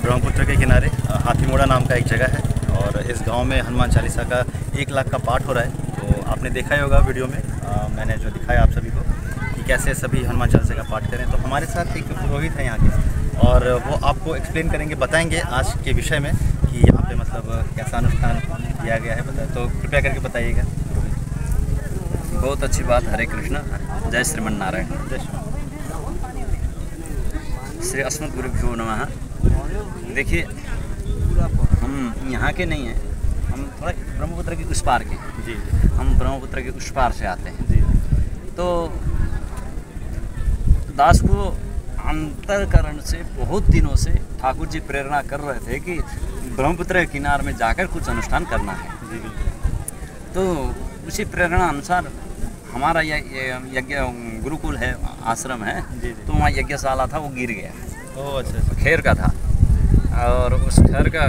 ब्रह्मपुत्र के किनारे हाथीमोड़ा नाम का एक जगह है और इस गांव में हनुमान चालीसा का 1 लाख का पाठ हो रहा है। तो आपने देखा ही होगा वीडियो में मैंने जो दिखाया आप सभी को कि कैसे सभी हनुमान चालीसा का पाठ करें। तो हमारे साथ एक पुरोहित है यहाँ के और वो आपको एक्सप्लेन करेंगे, बताएंगे आज के विषय में कि यहाँ पे मतलब कैसा अनुष्ठान किया गया है बताए। तो कृपया करके बताइएगा। बहुत अच्छी बात। हरे कृष्ण, जय श्रीमन नारायण। जय श्री श्री अस्मद गुरुभ्यो नमः। देखिए, हम यहाँ के नहीं हैं, हम थोड़ा ब्रह्मपुत्र के उस पार के। जी हम ब्रह्मपुत्र के उस पार से आते हैं। जी। तो दास को अंतरकरण से बहुत दिनों से ठाकुर जी प्रेरणा कर रहे थे कि ब्रह्मपुत्र के किनारे में जाकर कुछ अनुष्ठान करना है। जी। तो उसी प्रेरणा अनुसार हमारा यज्ञ गुरुकुल है, आश्रम है। जी। तो वहाँ यज्ञशाला था, वो गिर गया। ओह अच्छा। खैर का था और उस खैर का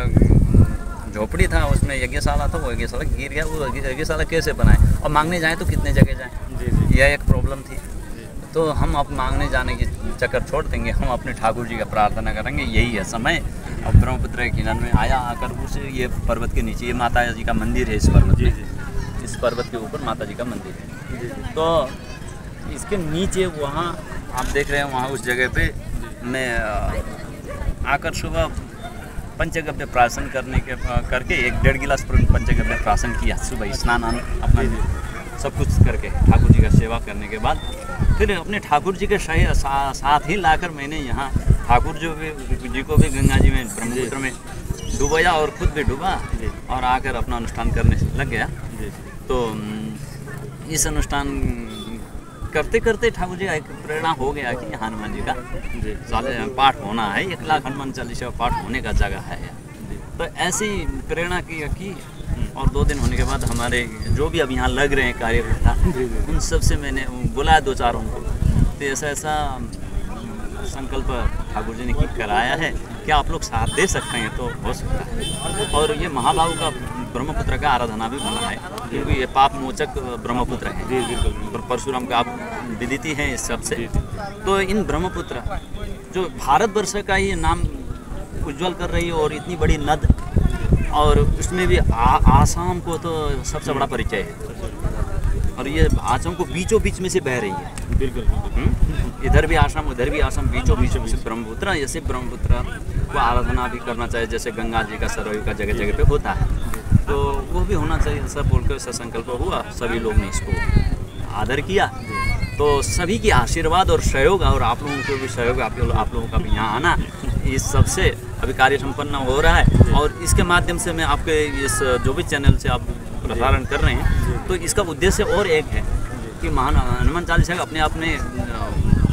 झोपड़ी था, उसमें यज्ञशाला था, वो यज्ञशाला गिर गया। वो यज्ञशाला कैसे बनाए और मांगने जाएँ तो कितने जगह जाएँ। जी। यह एक प्रॉब्लम थी। तो हम अब मांगने जाने की चक्कर छोड़ देंगे, हम अपने ठाकुर जी का प्रार्थना करेंगे। यही है समय। अब ब्रह्मपुत्र के किनारे में आया, आकर उसे ये पर्वत के नीचे ये माता जी का मंदिर है। इस पर्वत में, इस पर्वत के ऊपर माता जी का मंदिर है। तो इसके नीचे वहाँ आप देख रहे हैं, वहाँ उस जगह पे मैं आकर सुबह पंचगव्य प्राशन करके 1-1.5 गिलास पंचगव्य प्राशन किया। सुबह स्नान अपना सब कुछ करके ठाकुर जी का सेवा करने के बाद फिर अपने ठाकुर जी के साथ ही लाकर मैंने यहाँ ठाकुर जी को भी गंगा जी में ब्रह्मपुत्र में डुबाया और खुद भी डूबा और आकर अपना अनुष्ठान करने लग गया। तो इस अनुष्ठान करते करते ठाकुर जी का एक प्रेरणा हो गया कि हनुमान जी का पाठ होना है। 1 लाख हनुमान चालीसा पाठ होने का जगह है। तो ऐसी प्रेरणा की और 2 दिन होने के बाद हमारे जो भी अब यहाँ लग रहे हैं कार्यकर्ता, उन सब से मैंने बुलाया 2-4 उनको। तो ऐसा संकल्प ठाकुर जी ने कराया है कि आप लोग साथ दे सकते हैं तो हो सकता है। और ये महाबाहु का ब्रह्मपुत्र का आराधना भी बना है, क्योंकि ये पाप मोचक ब्रह्मपुत्र है। परशुराम का आप विदिती हैं इस सबसे। तो इन ब्रह्मपुत्र जो भारतवर्ष का ही नाम उज्जवल कर रही है और इतनी बड़ी नद, और उसमें भी आसाम को तो सबसे बड़ा परिचय है। और ये आसाम को बीचों बीच में से बह रही है। बिल्कुल। इधर भी आसाम, उधर भी आसाम, बीचों बीच में से ब्रह्मपुत्र। ऐसे ब्रह्मपुत्र को आराधना भी करना चाहिए, जैसे गंगा जी का, सरयू का जगह जगह पे होता है। तो वो भी होना चाहिए। सब बोल कर ऐसा संकल्प हुआ, सभी लोग ने इसको आदर किया। तो सभी की आशीर्वाद और सहयोग, और आप लोगों को भी सहयोग, आप लोगों का भी यहाँ आना, इस सबसे अभी कार्य संपन्न हो रहा है। और इसके माध्यम से मैं आपके इस जो भी चैनल से आप प्रसारण कर रहे हैं, तो इसका उद्देश्य और एक है कि महान हनुमान चालीसा का अपने आप में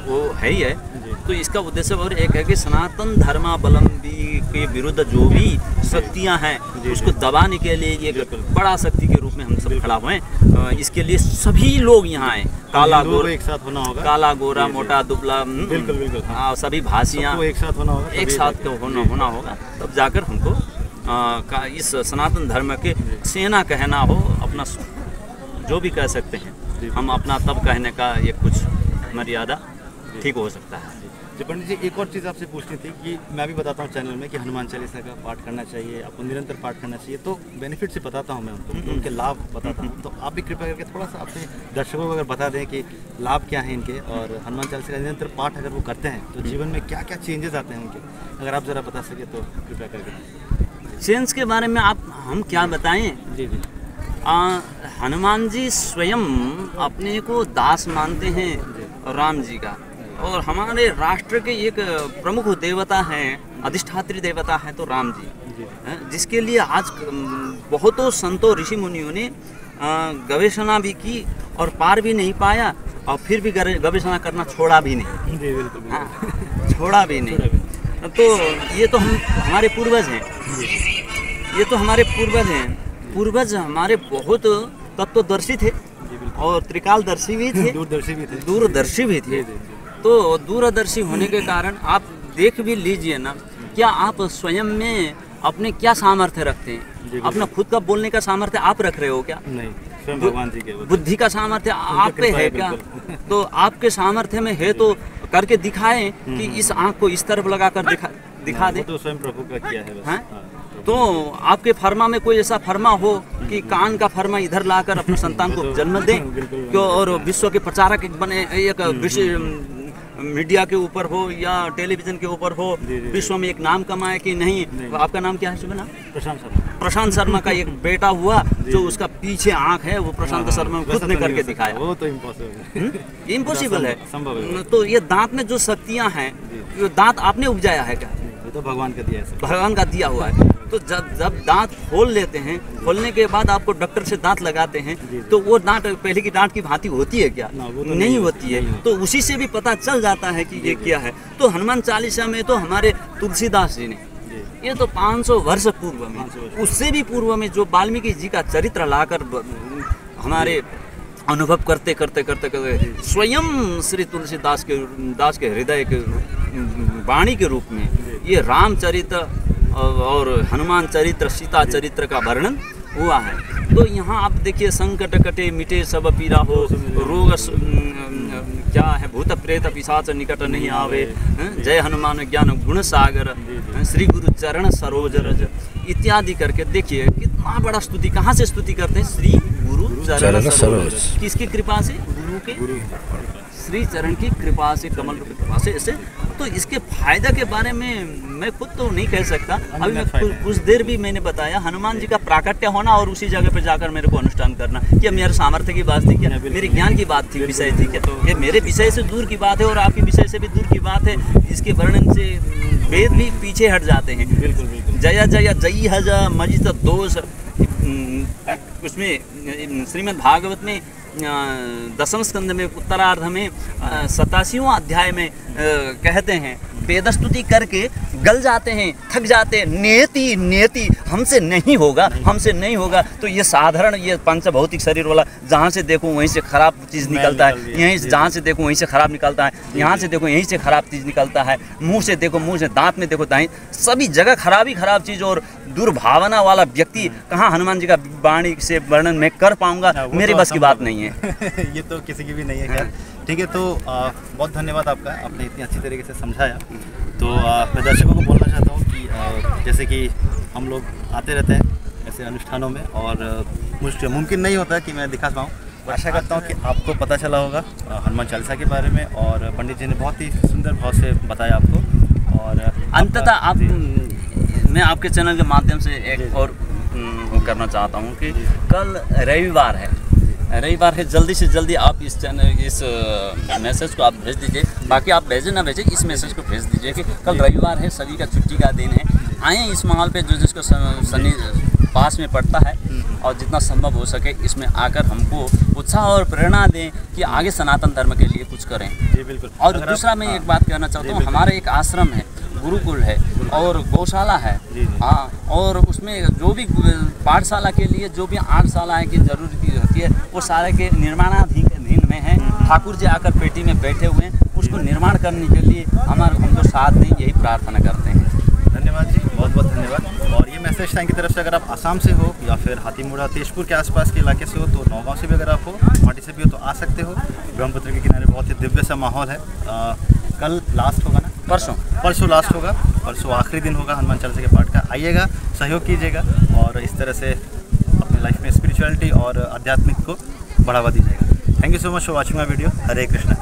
वो है ही है। तो इसका उद्देश्य और एक है कि सनातन धर्मावलंबी के विरुद्ध जो भी शक्तियां हैं, उसको दबाने के लिए ये बड़ा शक्ति के रूप में हम सब खड़ा हुए। इसके लिए सभी लोग यहाँ आए। काला गोरा एक साथ होना होगा, काला गोरा मोटा दुबला, बिल्कुल सभी भाषियाँ एक साथ होना होगा, एक साथ होना होगा। तब जाकर हमको इस सनातन धर्म के सेना कहना हो, अपना जो भी कह सकते हैं हम अपना, तब कहने का ये कुछ मर्यादा ठीक हो सकता है। जी पंडित जी, एक और चीज़ आपसे पूछनी थी कि मैं भी बताता हूँ चैनल में कि हनुमान चालीसा का पाठ करना चाहिए, आपको निरंतर पाठ करना चाहिए। तो बेनिफिट से बताता हूँ मैं उनको, उनके लाभ बताता हूँ। तो आप भी कृपया करके थोड़ा सा अपने दर्शकों को अगर बता दें कि लाभ क्या है इनके, और हनुमान चालीसा का निरंतर पाठ अगर वो करते हैं तो जीवन में क्या क्या चेंजेस आते हैं उनके, अगर आप ज़रा बता सके तो कृपया करके। चेंज के बारे में हम क्या बताएँ। जी। हनुमान जी स्वयं अपने को दास मानते हैं राम जी का, और हमारे राष्ट्र के एक प्रमुख देवता हैं, अधिष्ठात्री देवता है तो राम जी, जिसके लिए आज बहुतों संतों ऋषि मुनियों ने गवेषणा भी की और पार भी नहीं पाया, और फिर भी गवेषणा करना छोड़ा भी नहीं। जी बिल्कुल। हाँ, छोड़ा भी नहीं। तो ये तो हमारे पूर्वज हैं, ये तो हमारे पूर्वज हैं। पूर्वज हमारे बहुत तत्वदर्शी थे और त्रिकालदर्शी भी थे, दूरदर्शी भी थे। तो दूरदर्शी होने के कारण आप देख भी लीजिए ना, क्या आप स्वयं में अपने क्या सामर्थ्य रखते हैं? अपना खुद का बोलने का सामर्थ्य आप रख रहे हो क्या? नहीं, स्वयं भगवान जी के। बुद्धि का सामर्थ्य आप पे है क्या? तो आपके सामर्थ्य में है तो करके दिखाएं कि इस आँख को इस तरफ लगाकर दिखा दें। तो स्वयं प्रभु का किया है बस। हाँ? तो आपके फर्मा में कोई ऐसा फर्मा हो कि कान का फर्मा इधर लाकर अपने संतान को जन्म दें, क्यों, और विश्व के प्रचारक एक बने, एक विषय मीडिया के ऊपर हो या टेलीविजन के ऊपर हो, विश्व में एक नाम कमाए कि नहीं। आपका नाम क्या है शुभ नाम? प्रशांत शर्मा। प्रशांत शर्मा का एक बेटा हुआ जो उसका पीछे आंख है वो प्रशांत शर्मा खुद ने करके दिखाया। वो तो इम्पॉसिबल इम्पॉसिबल है। संभव है। तो ये दांत में जो शक्तियां हैं, ये दांत आपने उपजाया है क्या? ये तो भगवान का दिया है, भगवान का दिया हुआ है। तो जब दांत खोल लेते हैं, खोलने के बाद आपको डॉक्टर से दांत लगाते हैं, तो वो दांत पहले की दांत की भांति होती है क्या? वो तो नहीं होती है। तो उसी से भी पता चल जाता है कि ये क्या है। तो हनुमान चालीसा में तो हमारे तुलसीदास जी ने, ये तो 500 वर्ष पूर्व में, उससे भी पूर्व में जो वाल्मीकि जी का चरित्र लाकर हमारे अनुभव करते करते करते करते स्वयं श्री तुलसीदास के हृदय के वाणी के रूप में ये रामचरित्र और हनुमान चरित्र, सीता चरित्र का वर्णन हुआ है। तो यहाँ आप देखिए, संकट कटे मिटे सब पीरा हो, रोग क्या है, भूत प्रेत पिशाच निकट नहीं आवे, जय हनुमान ज्ञान गुण सागर, श्री गुरु चरण सरोज रज इत्यादि करके देखिए कितना बड़ा स्तुति। कहाँ से स्तुति करते हैं? श्री गुरु चरण सरोज। किसकी कृपा से? गुरु के श्री चरण की कृपा से, कमल की कृपा से। ऐसे तो इसके फायदा के बारे में मैं खुद तो नहीं कह सकता। अभी मैं कुछ देर भी मैंने बताया, हनुमान जी का प्राकट्य होना और उसी जगह पे जाकर मेरे को अनुष्ठान करना, क्या मेरे सामर्थ्य की बात थी क्या? मेरे ज्ञान की बात थी, विषय थी क्या? ये मेरे विषय से दूर की बात है और आपके विषय से भी दूर की बात है। इसके वर्णन से वेद भी पीछे हट जाते हैं। बिल्कुल बिल्कुल। जय जय जय हज मजित दोष, उसमें श्रीमद् भागवत में 10वें स्कंद में उत्तरार्ध में 87वां अध्याय में कहते हैं, वेद स्तुति करके गल जाते हैं, थक जाते हैं, नियति नियति हमसे नहीं होगा, हमसे नहीं होगा। तो ये साधारण, ये पंचभौतिक शरीर वाला, जहाँ से देखो वहीं से खराब चीज़ निकलता है, यहीं से जहाँ से देखो वहीं से खराब निकलता है, यहाँ से देखो यहीं से खराब चीज़ निकलता है, मुंह से देखो मुंह से, दांत में देखो दाएं, सभी जगह खराब ही खराब चीज़। और दुर्भावना वाला व्यक्ति कहाँ हनुमान जी का वाणी से वर्णन मैं कर पाऊंगा? मेरे बस की बात नहीं है। ये तो किसी की भी नहीं है। खैर ठीक है, तो बहुत धन्यवाद आपका, आपने इतनी अच्छी तरीके से समझाया। तो मैं दर्शकों को बोलना चाहता हूँ कि जैसे कि हम लोग आते रहते हैं ऐसे अनुष्ठानों में, और मुझे मुमकिन नहीं होता कि मैं दिखा पाऊँ। आशा करता हूँ कि आपको पता चला होगा हनुमान चालीसा के बारे में, और पंडित जी ने बहुत ही सुंदर भाव से बताया आपको। और अंततः आप, मैं आपके चैनल के माध्यम से एक और करना चाहता हूँ कि कल रविवार है, जल्दी से जल्दी आप इस चैनल, इस मैसेज को आप भेज दीजिए। बाकी आप भेजें ना भेजें, इस मैसेज को भेज दीजिए कि कल रविवार है, सभी का छुट्टी का दिन है। आएँ इस माहौल पे, जो जिसको शनि पास में पड़ता है, और जितना संभव हो सके इसमें आकर हमको उत्साह और प्रेरणा दें कि आगे सनातन धर्म के लिए कुछ करें। जी बिल्कुल। और दूसरा मैं एक बात कहना चाहता हूँ, हमारे एक आश्रम है, गुरुकुल है और गौशाला है। हाँ, और उसमें जो भी पाठशाला के लिए जो भी 8 शालाएँ की जरूरत होती है, वो सारे के निर्माणाधीन में है। ठाकुर जी आकर पेटी में बैठे हुए हैं, उसको निर्माण करने के लिए हमको साथ दें, यही प्रार्थना करते हैं। धन्यवाद जी, बहुत बहुत धन्यवाद। और ये मैसेज टाइम की तरफ से, अगर आप आसाम से हो या फिर हाथीमुड़ा तेजपुर के आसपास के इलाके से हो, तो नौगांव से भी अगर आप हो, माटी से भी हो, तो आ सकते हो। ब्रह्मपुत्र के किनारे बहुत ही दिव्य सा माहौल है। कल लास्ट होगा ना? परसों लास्ट होगा, परसों आखिरी दिन होगा हनुमान चालीसा के पाठ का। आइएगा, सहयोग कीजिएगा और इस तरह से अपनी लाइफ में स्पिरिचुअलिटी और आध्यात्मिक को बढ़ावा दीजिएगा। Thank you so much for watching my video. Hare Krishna.